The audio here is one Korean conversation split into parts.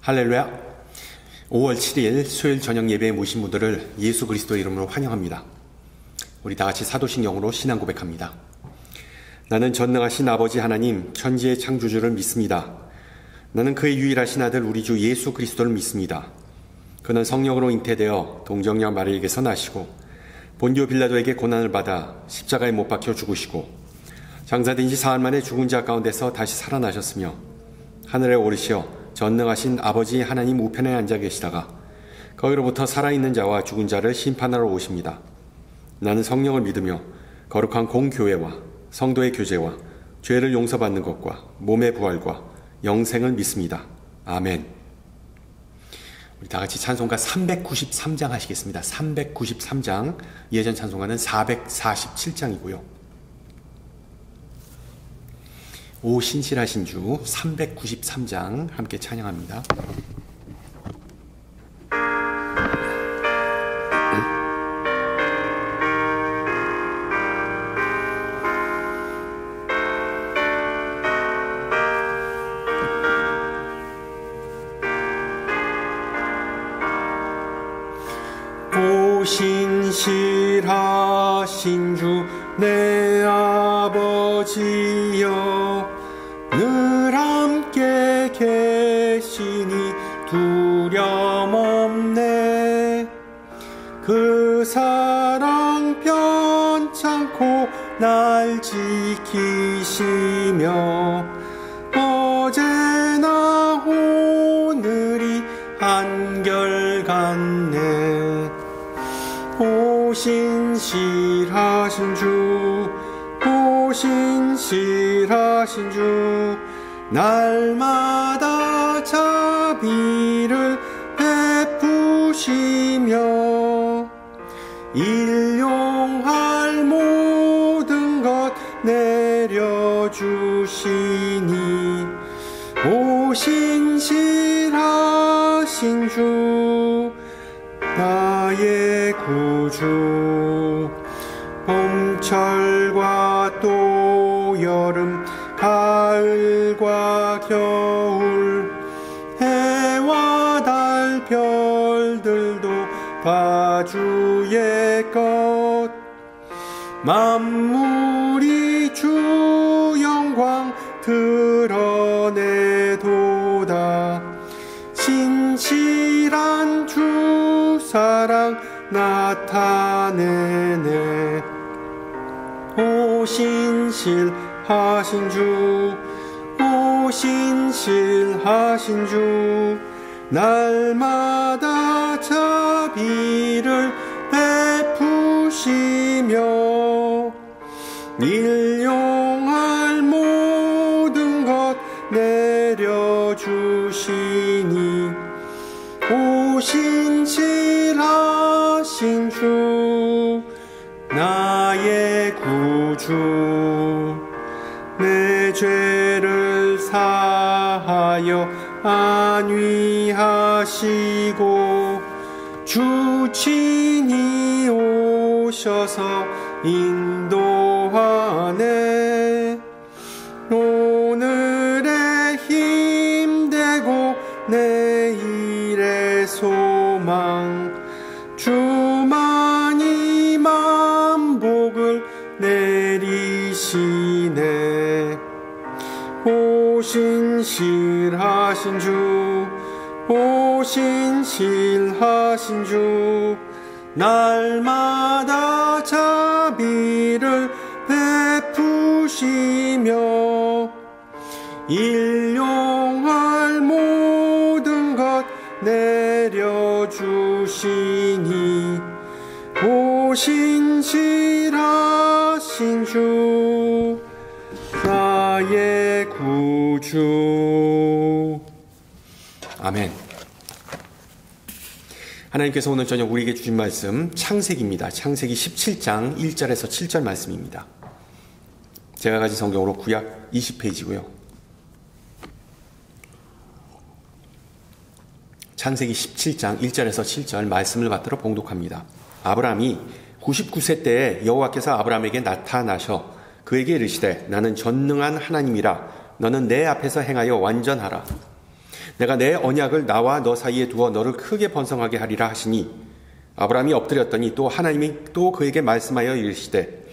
할렐루야. 5월 7일 수요일 저녁 예배에 모신 분들을 예수 그리스도의 이름으로 환영합니다. 우리 다 같이 사도신경으로 신앙 고백합니다. 나는 전능하신 아버지 하나님 천지의 창조주를 믿습니다. 나는 그의 유일하신 아들 우리 주 예수 그리스도를 믿습니다. 그는 성령으로 잉태되어 동정녀 마리에게서 나시고 본디오 빌라도에게 고난을 받아 십자가에 못 박혀 죽으시고 장사된 지 사흘 만에 죽은 자 가운데서 다시 살아나셨으며 하늘에 오르시어 전능하신 아버지 하나님 우편에 앉아 계시다가 거기로부터 살아있는 자와 죽은 자를 심판하러 오십니다. 나는 성령을 믿으며 거룩한 공교회와 성도의 교제와 죄를 용서받는 것과 몸의 부활과 영생을 믿습니다. 아멘. 우리 다 같이 찬송가 393장 하시겠습니다. 393장, 예전 찬송가는 447장이고요. 오 신실하신 주 393장 함께 찬양합니다. 오 신실하신 주 내 아버지여 늘 함께 계시니 두려움 없네. 그 사랑 편찮고 날 지키시며 어제나 오늘이 한결같네. 오 신실하신 주, 오 신실하신 주, 날마다 자비를 베푸시며 일용할 모든 것 내려주시니 오 신실하신 주 나의 구주. 봄철과 또 여름 가을과 겨울 해와 달 별들도 바주의 것 만물이 주 영광 드러내도다. 신실한 주 사랑 나타내네. 오 신실하신 주, 오 신실하신 주, 날마다 자비를 베푸시며 일용할 모든 것 내려주시니 오 신실하신 주 나의 구주. 내 죄를 사하여 안위하시고 주 친히 오셔서 인도하네. 오늘의 힘되고 내일의 소망 주만이 만복을 내리시네. 오 신실하신 주, 오 신실하신 주, 날마다 자비를 베푸시며 일용할 모든 것 내려주시니 오 신실하신 주 나의 구주. 아멘. 하나님께서 오늘 저녁 우리에게 주신 말씀 창세기입니다. 창세기 17장 1절에서 7절 말씀입니다. 제가 가진 성경으로 구약 20페이지고요. 창세기 17장 1절에서 7절 말씀을 받들어 봉독합니다. 아브라함이 99세 때에 여호와께서 아브라함에게 나타나셔 그에게 이르시되 나는 전능한 하나님이라 너는 내 앞에서 행하여 완전하라. 내가 내 언약을 나와 너 사이에 두어 너를 크게 번성하게 하리라 하시니 아브라함이 엎드렸더니 또 하나님이 또 그에게 말씀하여 이르시되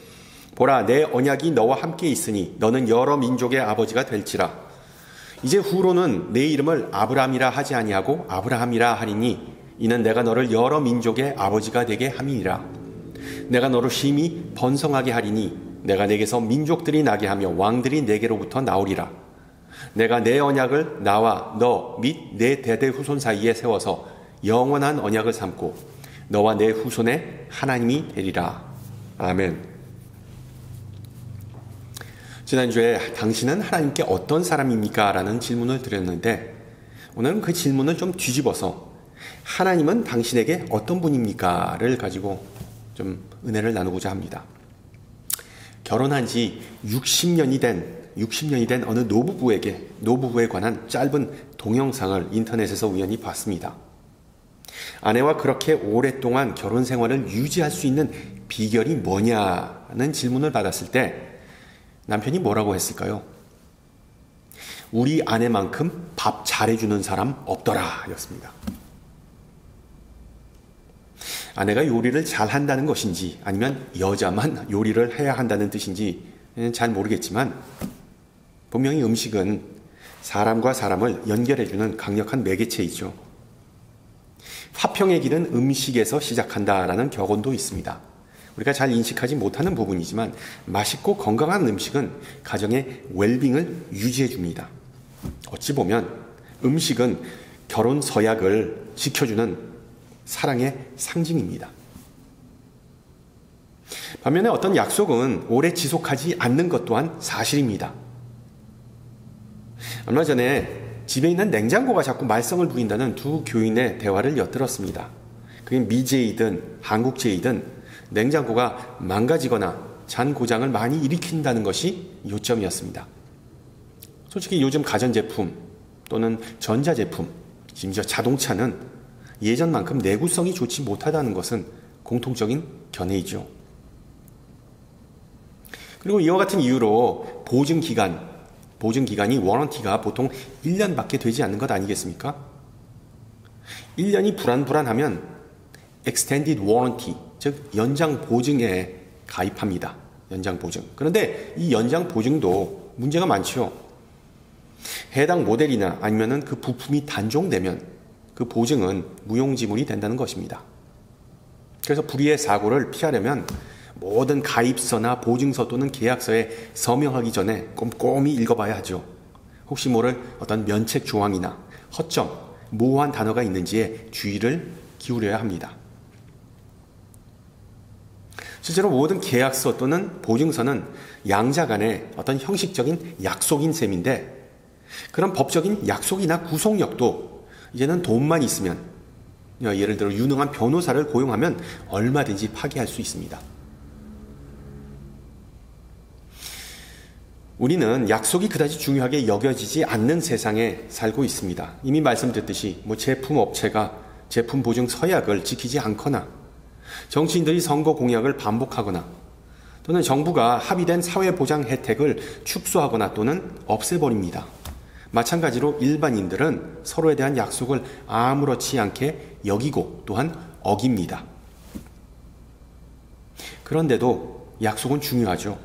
보라 내 언약이 너와 함께 있으니 너는 여러 민족의 아버지가 될지라. 이제 후로는 내 이름을 아브라함이라 하지 아니하고 아브라함이라 하리니 이는 내가 너를 여러 민족의 아버지가 되게 함이니라. 내가 너를 심히 번성하게 하리니 내가 내게서 민족들이 나게 하며 왕들이 내게로부터 나오리라. 내가 내 언약을 나와 너 및 내 대대 후손 사이에 세워서 영원한 언약을 삼고 너와 내 후손의 하나님이 되리라. 아멘. 지난주에 당신은 하나님께 어떤 사람입니까? 라는 질문을 드렸는데 오늘은 그 질문을 좀 뒤집어서 하나님은 당신에게 어떤 분입니까? 를 가지고 좀 은혜를 나누고자 합니다. 결혼한 지 60년이 된 어느 노부부에 관한 짧은 동영상을 인터넷에서 우연히 봤습니다. 아내와 그렇게 오랫동안 결혼 생활을 유지할 수 있는 비결이 뭐냐는 질문을 받았을 때 남편이 뭐라고 했을까요? 우리 아내만큼 밥 잘해주는 사람 없더라 였습니다. 아내가 요리를 잘한다는 것인지 아니면 여자만 요리를 해야 한다는 뜻인지는 잘 모르겠지만 분명히 음식은 사람과 사람을 연결해주는 강력한 매개체이죠. 화평의 길은 음식에서 시작한다라는 격언도 있습니다. 우리가 잘 인식하지 못하는 부분이지만 맛있고 건강한 음식은 가정의 웰빙을 유지해 줍니다. 어찌 보면 음식은 결혼 서약을 지켜주는 사랑의 상징입니다. 반면에 어떤 약속은 오래 지속하지 않는 것 또한 사실입니다. 얼마 전에 집에 있는 냉장고가 자꾸 말썽을 부린다는 두 교인의 대화를 엿들었습니다. 그게 미제이든 한국제이든 냉장고가 망가지거나 잔 고장을 많이 일으킨다는 것이 요점이었습니다. 솔직히 요즘 가전제품 또는 전자제품, 심지어 자동차는 예전만큼 내구성이 좋지 못하다는 것은 공통적인 견해이죠. 그리고 이와 같은 이유로 보증기간이 워런티가 보통 1년밖에 되지 않는 것 아니겠습니까? 1년이 불안하면 Extended Warranty, 즉 연장 보증에 가입합니다. 연장 보증. 그런데 이 연장 보증도 문제가 많죠. 해당 모델이나 아니면은 그 부품이 단종되면 그 보증은 무용지물이 된다는 것입니다. 그래서 불의의 사고를 피하려면 모든 가입서나 보증서 또는 계약서에 서명하기 전에 꼼꼼히 읽어봐야 하죠. 혹시 모를 어떤 면책 조항이나 허점, 모호한 단어가 있는지에 주의를 기울여야 합니다. 실제로 모든 계약서 또는 보증서는 양자 간의 어떤 형식적인 약속인 셈인데 그런 법적인 약속이나 구속력도 이제는 돈만 있으면 예를 들어 유능한 변호사를 고용하면 얼마든지 파기할 수 있습니다. 우리는 약속이 그다지 중요하게 여겨지지 않는 세상에 살고 있습니다. 이미 말씀드렸듯이 제품 업체가 제품 보증 서약을 지키지 않거나 정치인들이 선거 공약을 반복하거나 또는 정부가 합의된 사회보장 혜택을 축소하거나 또는 없애버립니다. 마찬가지로 일반인들은 서로에 대한 약속을 아무렇지 않게 여기고 또한 어깁니다. 그런데도 약속은 중요하죠.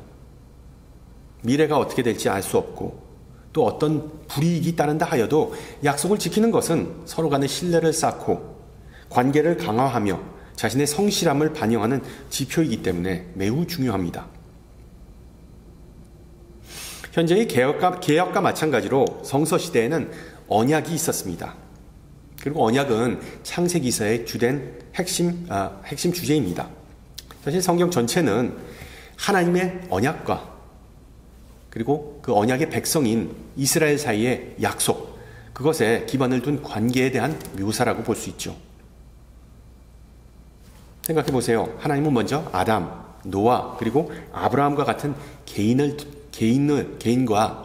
미래가 어떻게 될지 알 수 없고 또 어떤 불이익이 따른다 하여도 약속을 지키는 것은 서로 간의 신뢰를 쌓고 관계를 강화하며 자신의 성실함을 반영하는 지표이기 때문에 매우 중요합니다. 현재의 개혁과 마찬가지로 성서시대에는 언약이 있었습니다. 그리고 언약은 창세기서의 주된 핵심 주제입니다. 사실 성경 전체는 하나님의 언약과 그리고 그 언약의 백성인 이스라엘 사이의 약속, 그것에 기반을 둔 관계에 대한 묘사라고 볼 수 있죠. 생각해 보세요. 하나님은 먼저 아담, 노아, 그리고 아브라함과 같은 개인과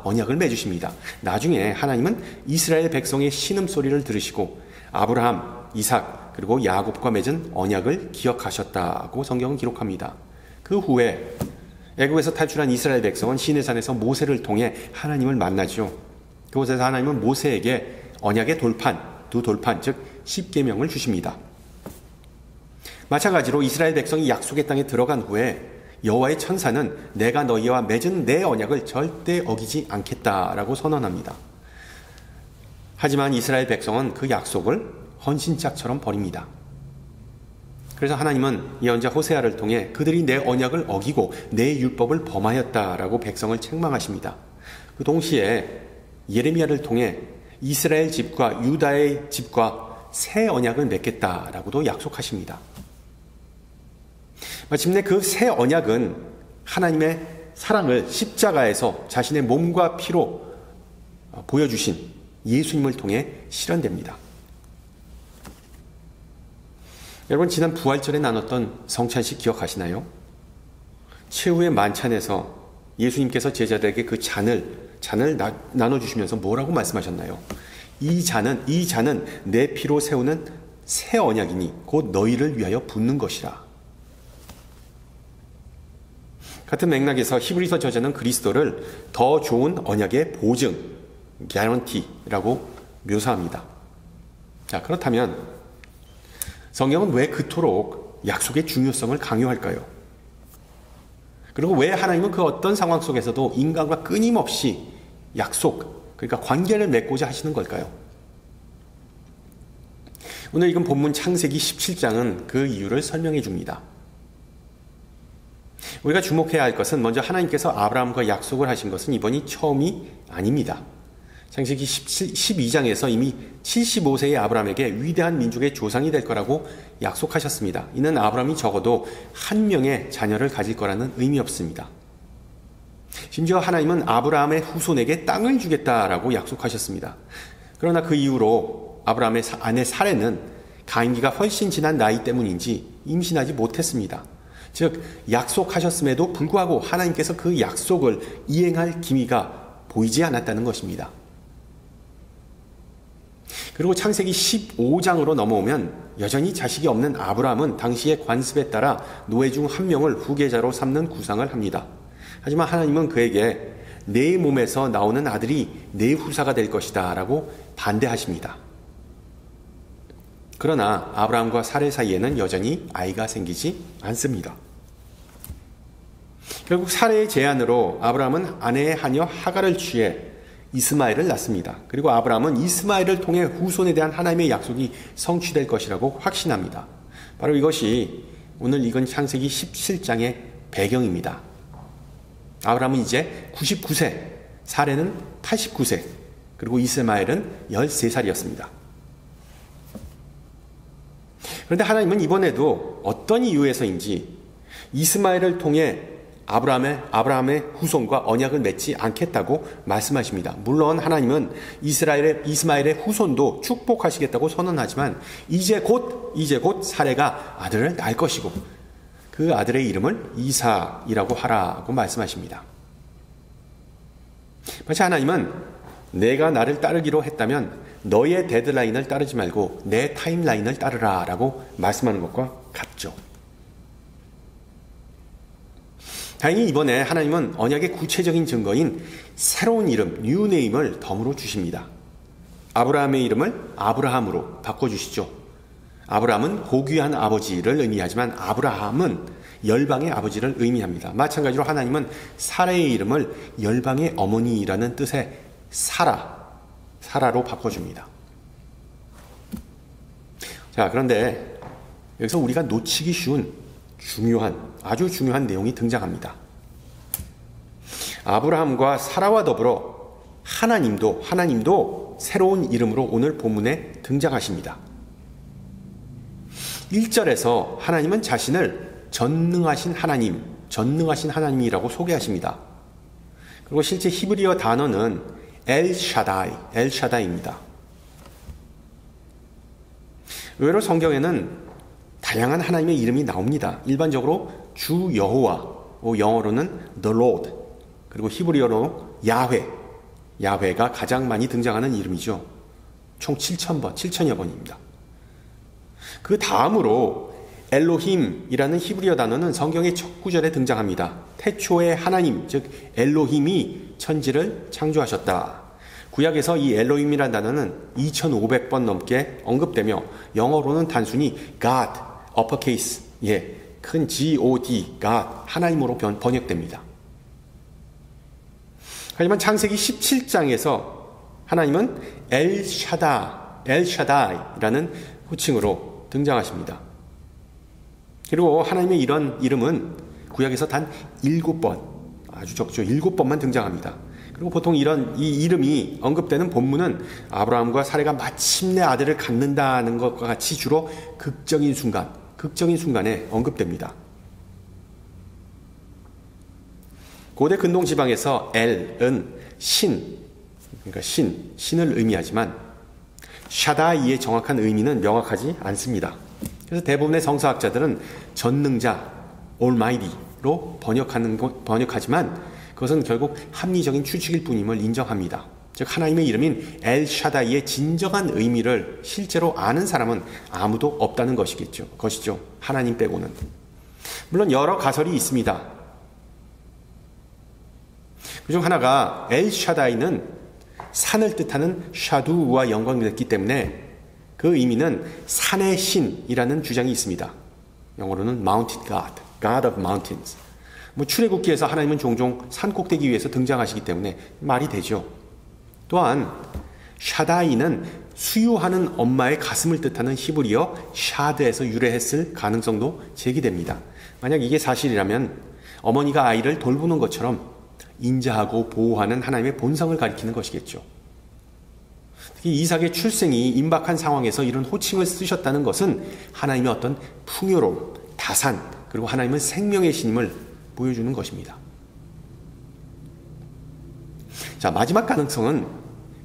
언약을 맺으십니다. 나중에 하나님은 이스라엘 백성의 신음소리를 들으시고 아브라함, 이삭, 그리고 야곱과 맺은 언약을 기억하셨다고 성경은 기록합니다. 그 후에 애굽에서 탈출한 이스라엘 백성은 시내산에서 모세를 통해 하나님을 만나죠. 그곳에서 하나님은 모세에게 언약의 두 돌판, 즉 10계명을 주십니다. 마찬가지로 이스라엘 백성이 약속의 땅에 들어간 후에 여호와의 천사는 내가 너희와 맺은 내 언약을 절대 어기지 않겠다라고 선언합니다. 하지만 이스라엘 백성은 그 약속을 헌신짝처럼 버립니다. 그래서 하나님은 예언자 호세아를 통해 그들이 내 언약을 어기고 내 율법을 범하였다라고 백성을 책망하십니다. 그 동시에 예레미야를 통해 이스라엘 집과 유다의 집과 새 언약을 맺겠다라고도 약속하십니다. 마침내 그 새 언약은 하나님의 사랑을 십자가에서 자신의 몸과 피로 보여주신 예수님을 통해 실현됩니다. 여러분, 지난 부활절에 나눴던 성찬식 기억하시나요? 최후의 만찬에서 예수님께서 제자들에게 그 잔을 나눠주시면서 뭐라고 말씀하셨나요? 이 잔은 내 피로 세우는 새 언약이니 곧 너희를 위하여 붓는 것이라. 같은 맥락에서 히브리서 저자는 그리스도를 더 좋은 언약의 보증, guarantee라고 묘사합니다. 자, 그렇다면 성경은 왜 그토록 약속의 중요성을 강요할까요? 그리고 왜 하나님은 그 어떤 상황 속에서도 인간과 끊임없이 약속, 그러니까 관계를 맺고자 하시는 걸까요? 오늘 읽은 본문 창세기 17장은 그 이유를 설명해 줍니다. 우리가 주목해야 할 것은 먼저 하나님께서 아브라함과 약속을 하신 것은 이번이 처음이 아닙니다. 창세기 12장에서 이미 75세의 아브라함에게 위대한 민족의 조상이 될 거라고 약속하셨습니다. 이는 아브라함이 적어도 한 명의 자녀를 가질 거라는 의미였습니다. 심지어 하나님은 아브라함의 후손에게 땅을 주겠다라고 약속하셨습니다. 그러나 그 이후로 아브라함의 아내 사레는 가임기가 훨씬 지난 나이 때문인지 임신하지 못했습니다. 즉 약속하셨음에도 불구하고 하나님께서 그 약속을 이행할 기미가 보이지 않았다는 것입니다. 그리고 창세기 15장으로 넘어오면 여전히 자식이 없는 아브라함은 당시의 관습에 따라 노예 중 한 명을 후계자로 삼는 구상을 합니다. 하지만 하나님은 그에게 내 몸에서 나오는 아들이 내 후사가 될 것이다 라고 반대하십니다. 그러나 아브라함과 사레 사이에는 여전히 아이가 생기지 않습니다. 결국 사레의 제안으로 아브라함은 아내의 하녀 하갈을 취해 이스마엘을 낳습니다. 그리고 아브라함은 이스마엘을 통해 후손에 대한 하나님의 약속이 성취될 것이라고 확신합니다. 바로 이것이 오늘 읽은 창세기 17장의 배경입니다. 아브라함은 이제 99세, 사레는 89세, 그리고 이스마엘은 13살이었습니다. 그런데 하나님은 이번에도 어떤 이유에서인지 이스마엘을 통해 아브라함의 후손과 언약을 맺지 않겠다고 말씀하십니다. 물론 하나님은 이스마엘의 후손도 축복하시겠다고 선언하지만 이제 곧 사레가 아들을 낳을 것이고 그 아들의 이름을 이삭이라고 하라고 말씀하십니다. 마치 하나님은 내가 나를 따르기로 했다면 너의 데드라인을 따르지 말고 내 타임라인을 따르라 라고 말씀하는 것과 같죠. 다행히 이번에 하나님은 언약의 구체적인 증거인 새로운 이름, 뉴네임을 덤으로 주십니다. 아브라함의 이름을 아브라함으로 바꿔주시죠. 아브라함은 고귀한 아버지를 의미하지만 아브라함은 열방의 아버지를 의미합니다. 마찬가지로 하나님은 사라의 이름을 열방의 어머니라는 뜻의 사라로 바꿔줍니다. 자, 그런데 여기서 우리가 놓치기 쉬운 아주 중요한 내용이 등장합니다. 아브라함과 사라와 더불어 하나님도 새로운 이름으로 오늘 본문에 등장하십니다. 1절에서 하나님은 자신을 전능하신 하나님이라고 소개하십니다. 그리고 실제 히브리어 단어는 엘샤다이입니다. 의외로 성경에는 다양한 하나님의 이름이 나옵니다. 일반적으로 주 여호와, 영어로는 The Lord, 그리고 히브리어로 야훼가 가장 많이 등장하는 이름이죠. 총 7,000여 번입니다. 그 다음으로 엘로힘이라는 히브리어 단어는 성경의 첫 구절에 등장합니다. 태초에 하나님, 즉 엘로힘이 천지를 창조하셨다. 구약에서 이 엘로힘이라는 단어는 2500번 넘게 언급되며 영어로는 단순히 God, uppercase, 큰 G-O-D, God, 하나님으로 번역됩니다. 하지만 창세기 17장에서 하나님은 엘샤다이라는 호칭으로 등장하십니다. 그리고 하나님의 이런 이름은 구약에서 단 7번, 아주 적죠. 7번만 등장합니다. 그리고 보통 이 이름이 언급되는 본문은 아브라함과 사레가 마침내 아들을 갖는다는 것과 같이 주로 극적인 순간에 언급됩니다. 고대 근동 지방에서 엘은 그러니까 신을 의미하지만 샤다이의 정확한 의미는 명확하지 않습니다. 그래서 대부분의 성서학자들은 전능자, Almighty로 번역하지만 그것은 결국 합리적인 추측일 뿐임을 인정합니다. 즉 하나님의 이름인 엘샤다이의 진정한 의미를 실제로 아는 사람은 아무도 없다는 것이죠. 하나님 빼고는. 물론 여러 가설이 있습니다. 그중 하나가 엘샤다이는 산을 뜻하는 샤두와 연관됐기 때문에 그 의미는 산의 신이라는 주장이 있습니다. 영어로는 Mountain God, God of Mountains. 출애굽기에서 하나님은 종종 산 꼭대기 위에서 등장하시기 때문에 말이 되죠. 또한 샤다이는 수유하는 엄마의 가슴을 뜻하는 히브리어 샤드에서 유래했을 가능성도 제기됩니다. 만약 이게 사실이라면 어머니가 아이를 돌보는 것처럼 인자하고 보호하는 하나님의 본성을 가리키는 것이겠죠. 특히 이삭의 출생이 임박한 상황에서 이런 호칭을 쓰셨다는 것은 하나님의 어떤 풍요로움, 다산, 그리고 하나님은 생명의 신임을 보여주는 것입니다. 자, 마지막 가능성은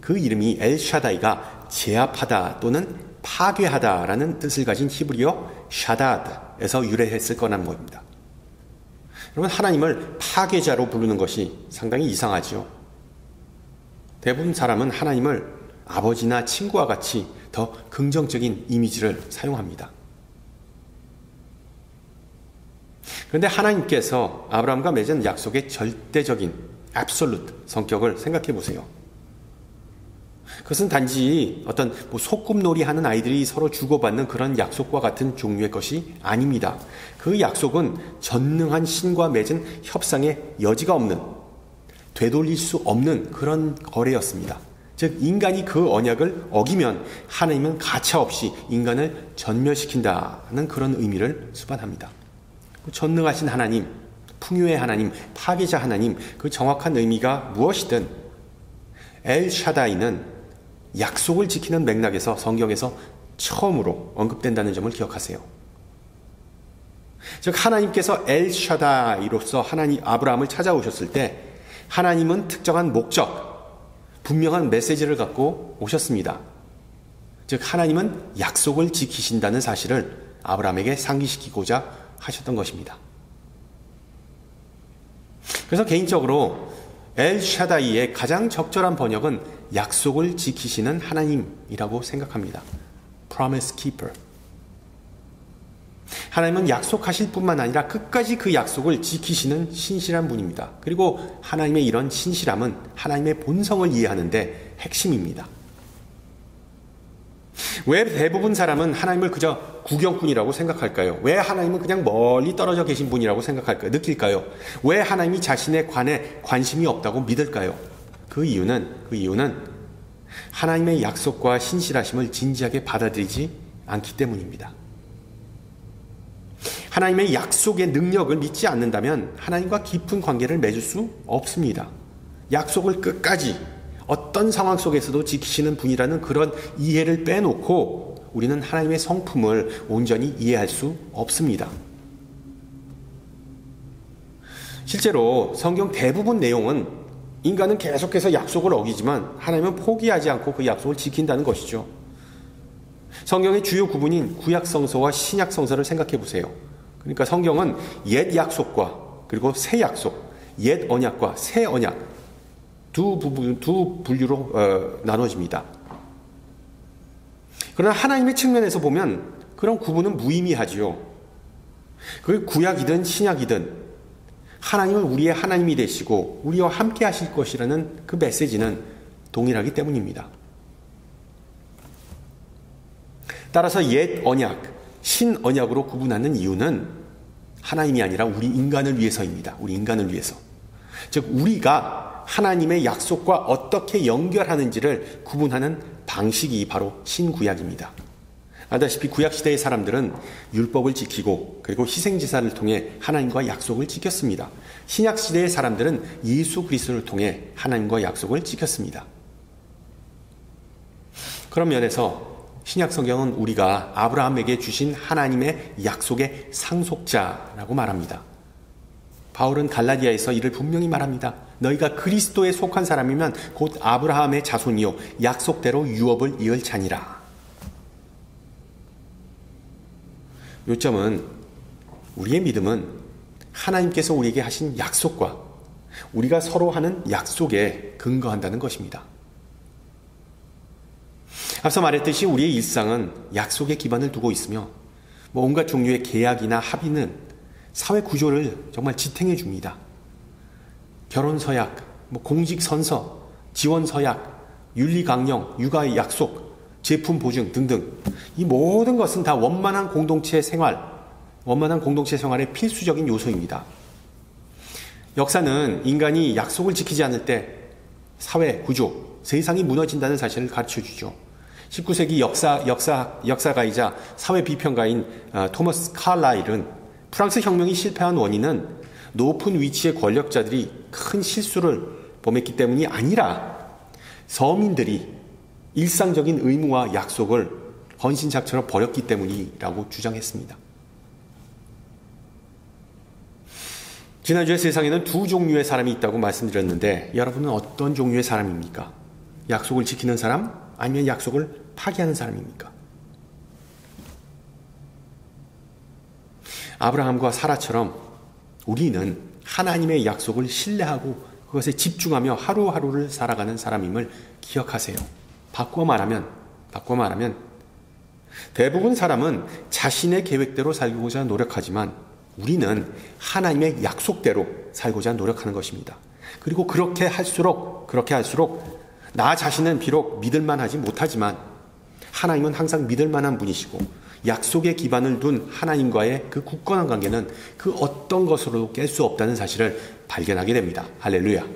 그 이름이 엘샤다이가 제압하다 또는 파괴하다라는 뜻을 가진 히브리어 샤다드에서 유래했을 거라는 겁니다. 여러분, 하나님을 파괴자로 부르는 것이 상당히 이상하죠. 대부분 사람은 하나님을 아버지나 친구와 같이 더 긍정적인 이미지를 사용합니다. 그런데 하나님께서 아브라함과 맺은 약속의 절대적인 absolute 성격을 생각해 보세요. 그것은 단지 어떤 소꿉놀이 하는 아이들이 서로 주고받는 그런 약속과 같은 종류의 것이 아닙니다. 그 약속은 전능한 신과 맺은 협상의 여지가 없는, 되돌릴 수 없는 그런 거래였습니다. 즉 인간이 그 언약을 어기면 하나님은 가차없이 인간을 전멸시킨다는 그런 의미를 수반합니다. 전능하신 하나님, 풍요의 하나님, 파괴자 하나님, 그 정확한 의미가 무엇이든 엘샤다이는 약속을 지키는 맥락에서 성경에서 처음으로 언급된다는 점을 기억하세요. 즉 하나님께서 엘샤다이로서 아브라함을 찾아오셨을 때 하나님은 특정한 목적, 분명한 메시지를 갖고 오셨습니다. 즉 하나님은 약속을 지키신다는 사실을 아브라함에게 상기시키고자 하셨던 것입니다. 그래서 개인적으로 엘샤다이의 가장 적절한 번역은 약속을 지키시는 하나님이라고 생각합니다. Promise Keeper. 하나님은 약속하실 뿐만 아니라 끝까지 그 약속을 지키시는 신실한 분입니다. 그리고 하나님의 이런 신실함은 하나님의 본성을 이해하는데 핵심입니다. 왜 대부분 사람은 하나님을 그저 구경꾼이라고 생각할까요? 왜 하나님은 그냥 멀리 떨어져 계신 분이라고 생각할까요? 느낄까요? 왜 하나님이 자신의 관심이 없다고 믿을까요? 그 이유는 하나님의 약속과 신실하심을 진지하게 받아들이지 않기 때문입니다. 하나님의 약속의 능력을 믿지 않는다면 하나님과 깊은 관계를 맺을 수 없습니다. 약속을 끝까지 어떤 상황 속에서도 지키시는 분이라는 그런 이해를 빼놓고 우리는 하나님의 성품을 온전히 이해할 수 없습니다. 실제로 성경 대부분 내용은 인간은 계속해서 약속을 어기지만 하나님은 포기하지 않고 그 약속을 지킨다는 것이죠. 성경의 주요 구분인 구약성서와 신약성서를 생각해 보세요. 그러니까 성경은 옛 약속과 그리고 새 약속, 옛 언약과 새 언약 두 분류로 나눠집니다. 그러나 하나님의 측면에서 보면 그런 구분은 무의미하지요. 그 구약이든 신약이든 하나님은 우리의 하나님이 되시고 우리와 함께 하실 것이라는 그 메시지는 동일하기 때문입니다. 따라서 옛 언약, 신 언약으로 구분하는 이유는 하나님이 아니라 우리 인간을 위해서입니다. 우리 인간을 위해서. 즉 우리가 하나님의 약속과 어떻게 연결하는지를 구분하는 방식이 바로 신구약입니다. 아다시피 구약시대의 사람들은 율법을 지키고 그리고 희생제사를 통해 하나님과 약속을 지켰습니다. 신약시대의 사람들은 예수 그리스도를 통해 하나님과 약속을 지켰습니다. 그런 면에서 신약성경은 우리가 아브라함에게 주신 하나님의 약속의 상속자라고 말합니다. 바울은 갈라디아에서 이를 분명히 말합니다. 너희가 그리스도에 속한 사람이면 곧 아브라함의 자손이요 약속대로 유업을 이을 자니라. 요점은 우리의 믿음은 하나님께서 우리에게 하신 약속과 우리가 서로 하는 약속에 근거한다는 것입니다. 앞서 말했듯이 우리의 일상은 약속의 기반을 두고 있으며 온갖 종류의 계약이나 합의는 사회 구조를 정말 지탱해 줍니다. 결혼 서약, 공직 선서, 지원 서약, 윤리 강령, 육아의 약속, 제품 보증 등등 이 모든 것은 다 원만한 공동체 생활의 필수적인 요소입니다. 역사는 인간이 약속을 지키지 않을 때 사회, 구조, 세상이 무너진다는 사실을 가르쳐주죠. 19세기 역사가이자 사회 비평가인 토머스 칼라일은 프랑스 혁명이 실패한 원인은 높은 위치의 권력자들이 큰 실수를 범했기 때문이 아니라 서민들이 일상적인 의무와 약속을 헌신작처럼 버렸기 때문이라고 주장했습니다. 지난주에 세상에는 두 종류의 사람이 있다고 말씀드렸는데 여러분은 어떤 종류의 사람입니까? 약속을 지키는 사람? 아니면 약속을 파기하는 사람입니까? 아브라함과 사라처럼 우리는 하나님의 약속을 신뢰하고 그것에 집중하며 하루하루를 살아가는 사람임을 기억하세요. 바꿔 말하면 대부분 사람은 자신의 계획대로 살고자 노력하지만 우리는 하나님의 약속대로 살고자 노력하는 것입니다. 그리고 그렇게 할수록 나 자신은 비록 믿을만하지 못하지만 하나님은 항상 믿을만한 분이시고 약속의 기반을 둔 하나님과의 그 굳건한 관계는 그 어떤 것으로도 깰 수 없다는 사실을 발견하게 됩니다. 할렐루야.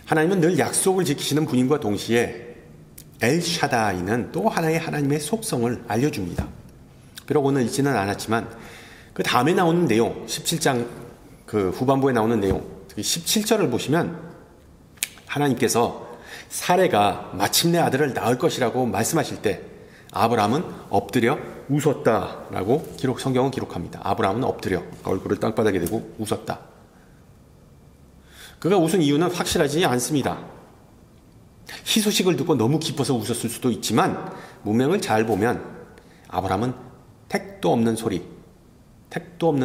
하나님은 늘 약속을 지키시는 분임과 동시에 엘샤다이는 또 하나의 하나님의 속성을 알려줍니다. 비록 오늘 읽지는 않았지만 그 다음에 나오는 내용 17장 그 후반부에 나오는 내용 특히 17절을 보시면 하나님께서 사레가 마침내 아들을 낳을 것이라고 말씀하실 때 아브라함은 엎드려 웃었다라고 성경은 기록합니다. 아브라함은 엎드려 얼굴을 땅바닥에 대고 웃었다. 그가 웃은 이유는 확실하지 않습니다. 희소식을 듣고 너무 기뻐서 웃었을 수도 있지만 문맥을 잘 보면 아브라함은 택도 없는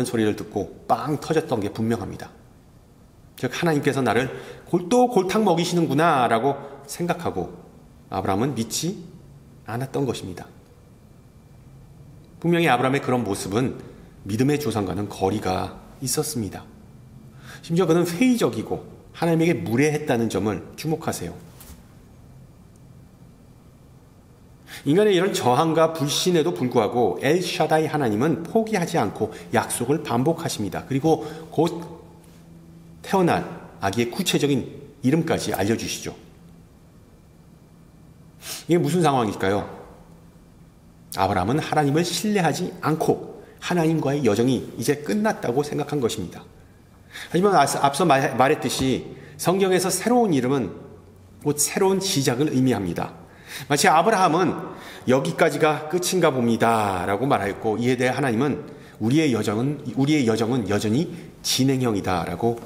소리를 듣고 빵 터졌던 게 분명합니다. 즉 하나님께서 나를 또 골탕 먹이시는구나 라고 생각하고 아브라함은 믿지 않았던 것입니다. 분명히 아브라함의 그런 모습은 믿음의 조상과는 거리가 있었습니다. 심지어 그는 회의적이고 하나님에게 무례했다는 점을 주목하세요. 인간의 이런 저항과 불신에도 불구하고 엘샤다이 하나님은 포기하지 않고 약속을 반복하십니다. 그리고 곧 태어날 아기의 구체적인 이름까지 알려주시죠. 이게 무슨 상황일까요? 아브라함은 하나님을 신뢰하지 않고 하나님과의 여정이 이제 끝났다고 생각한 것입니다. 하지만 앞서 말했듯이 성경에서 새로운 이름은 곧 새로운 시작을 의미합니다. 마치 아브라함은 여기까지가 끝인가 봅니다 라고 말하였고 이에 대해 하나님은 우리의 여정은 여전히 진행형이다 라고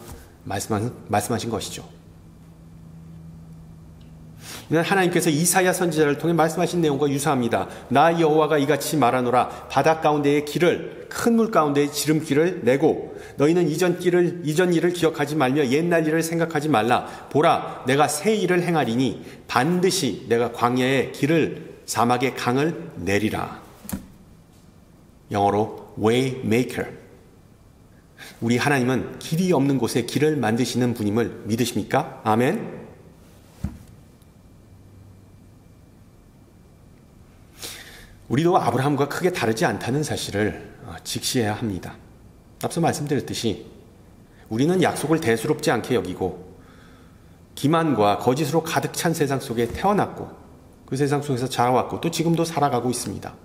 말씀하신 것이죠. 이는 하나님께서 이사야 선지자를 통해 말씀하신 내용과 유사합니다. 나 여호와가 이같이 말하노라. 바다 가운데의 길을 큰 물 가운데의 지름길을 내고 너희는 이전 일을 기억하지 말며 옛날 일을 생각하지 말라. 보라 내가 새 일을 행하리니 반드시 내가 광야의 길을 사막의 강을 내리라. 영어로 way maker. 우리 하나님은 길이 없는 곳에 길을 만드시는 분임을 믿으십니까? 아멘. 우리도 아브라함과 크게 다르지 않다는 사실을 직시해야 합니다. 앞서 말씀드렸듯이 우리는 약속을 대수롭지 않게 여기고 기만과 거짓으로 가득 찬 세상 속에 태어났고 그 세상 속에서 자라왔고 또 지금도 살아가고 있습니다.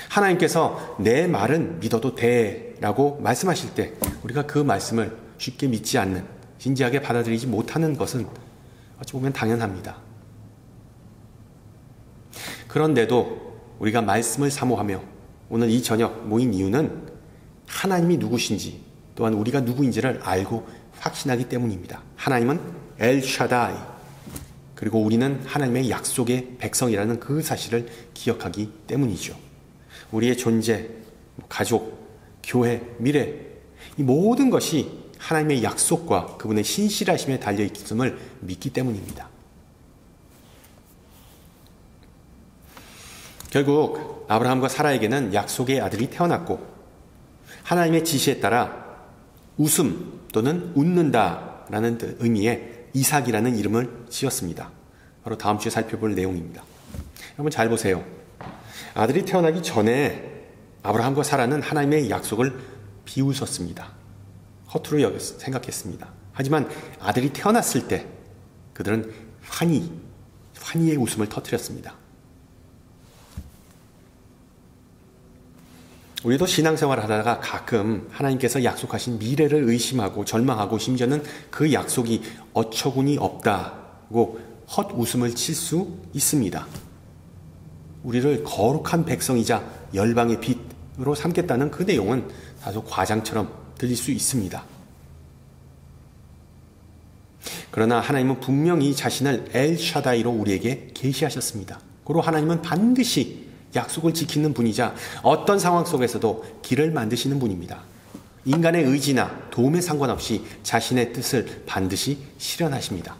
하나님께서 내 말은 믿어도 돼 라고 말씀하실 때 우리가 그 말씀을 쉽게 믿지 않는, 진지하게 받아들이지 못하는 것은 어찌 보면 당연합니다. 그런데도 우리가 말씀을 사모하며 오늘 이 저녁 모인 이유는 하나님이 누구신지 또한 우리가 누구인지를 알고 확신하기 때문입니다. 하나님은 엘샤다이, 그리고 우리는 하나님의 약속의 백성이라는 그 사실을 기억하기 때문이죠. 우리의 존재, 가족, 교회, 미래, 이 모든 것이 하나님의 약속과 그분의 신실하심에 달려있음을 믿기 때문입니다. 결국 아브라함과 사라에게는 약속의 아들이 태어났고 하나님의 지시에 따라 웃음 또는 웃는다라는 의미의 이삭이라는 이름을 지었습니다. 바로 다음 주에 살펴볼 내용입니다. 여러분 잘 보세요. 아들이 태어나기 전에 아브라함과 사라는 하나님의 약속을 비웃었습니다. 허투루 생각했습니다. 하지만 아들이 태어났을 때 그들은 환희의 웃음을 터뜨렸습니다. 우리도 신앙생활을 하다가 가끔 하나님께서 약속하신 미래를 의심하고 절망하고 심지어는 그 약속이 어처구니 없다고 헛웃음을 칠 수 있습니다. 우리를 거룩한 백성이자 열방의 빛으로 삼겠다는 그 내용은 다소 과장처럼 들릴 수 있습니다. 그러나 하나님은 분명히 자신을 엘샤다이로 우리에게 계시하셨습니다. 그리고 하나님은 반드시 약속을 지키는 분이자 어떤 상황 속에서도 길을 만드시는 분입니다. 인간의 의지나 도움에 상관없이 자신의 뜻을 반드시 실현하십니다.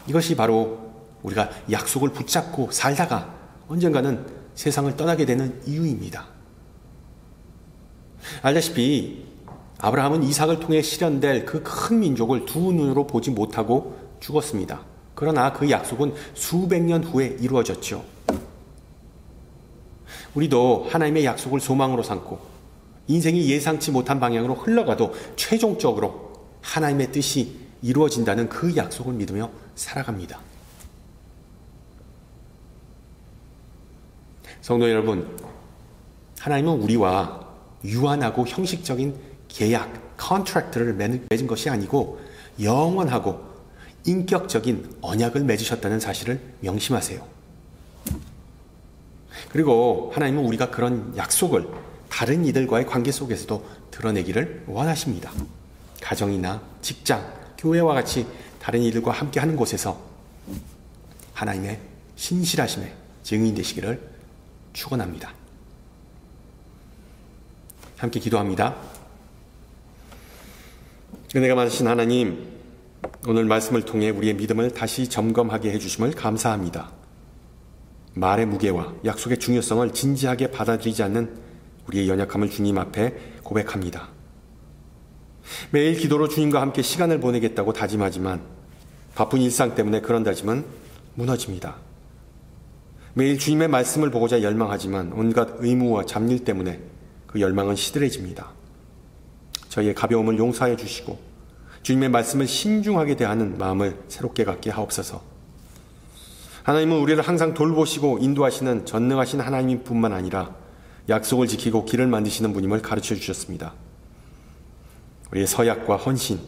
이것이 바로 우리가 약속을 붙잡고 살다가 언젠가는 세상을 떠나게 되는 이유입니다. 알다시피 아브라함은 이삭을 통해 실현될 그 큰 민족을 두 눈으로 보지 못하고 죽었습니다. 그러나 그 약속은 수백 년 후에 이루어졌죠. 우리도 하나님의 약속을 소망으로 삼고 인생이 예상치 못한 방향으로 흘러가도 최종적으로 하나님의 뜻이 이루어진다는 그 약속을 믿으며 살아갑니다. 성도 여러분, 하나님은 우리와 유한하고 형식적인 계약, 컨트랙트를 맺은 것이 아니고 영원하고 인격적인 언약을 맺으셨다는 사실을 명심하세요. 그리고 하나님은 우리가 그런 약속을 다른 이들과의 관계 속에서도 드러내기를 원하십니다. 가정이나 직장, 교회와 같이 다른 이들과 함께 하는 곳에서 하나님의 신실하심에 증인 되시기를 축원합니다. 함께 기도합니다. 은혜가 많으신 하나님, 오늘 말씀을 통해 우리의 믿음을 다시 점검하게 해주심을 감사합니다. 말의 무게와 약속의 중요성을 진지하게 받아들이지 않는 우리의 연약함을 주님 앞에 고백합니다. 매일 기도로 주님과 함께 시간을 보내겠다고 다짐하지만 바쁜 일상 때문에 그런 다짐은 무너집니다. 매일 주님의 말씀을 보고자 열망하지만 온갖 의무와 잡일 때문에 그 열망은 시들해집니다. 저희의 가벼움을 용서해 주시고 주님의 말씀을 신중하게 대하는 마음을 새롭게 갖게 하옵소서. 하나님은 우리를 항상 돌보시고 인도하시는 전능하신 하나님 뿐만 아니라 약속을 지키고 길을 만드시는 분임을 가르쳐 주셨습니다. 우리의 서약과 헌신,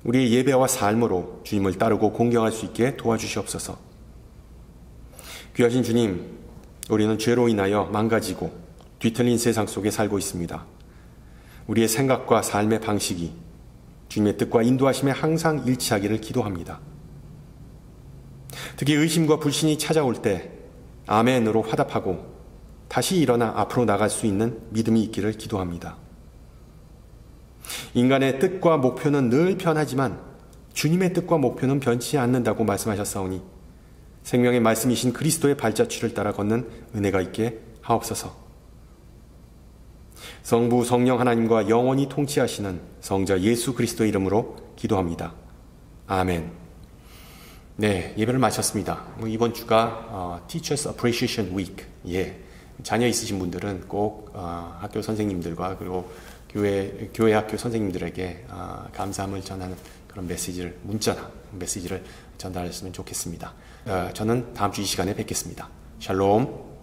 우리의 예배와 삶으로 주님을 따르고 공경할 수 있게 도와주시옵소서. 귀하신 주님, 우리는 죄로 인하여 망가지고 뒤틀린 세상 속에 살고 있습니다. 우리의 생각과 삶의 방식이 주님의 뜻과 인도하심에 항상 일치하기를 기도합니다. 특히 의심과 불신이 찾아올 때 아멘으로 화답하고 다시 일어나 앞으로 나갈 수 있는 믿음이 있기를 기도합니다. 인간의 뜻과 목표는 늘 변하지만 주님의 뜻과 목표는 변치 않는다고 말씀하셨사오니 생명의 말씀이신 그리스도의 발자취를 따라 걷는 은혜가 있게 하옵소서. 성부 성령 하나님과 영원히 통치하시는 성자 예수 그리스도 이름으로 기도합니다. 아멘. 네, 예배를 마쳤습니다. 이번 주가 Teachers Appreciation Week. 예, 자녀 있으신 분들은 꼭 학교 선생님들과 그리고 교회 학교 선생님들에게 감사함을 전하는 그런 메시지를 문자나 메시지를 전달했으면 좋겠습니다. 저는 다음 주 이 시간에 뵙겠습니다. 샬롬.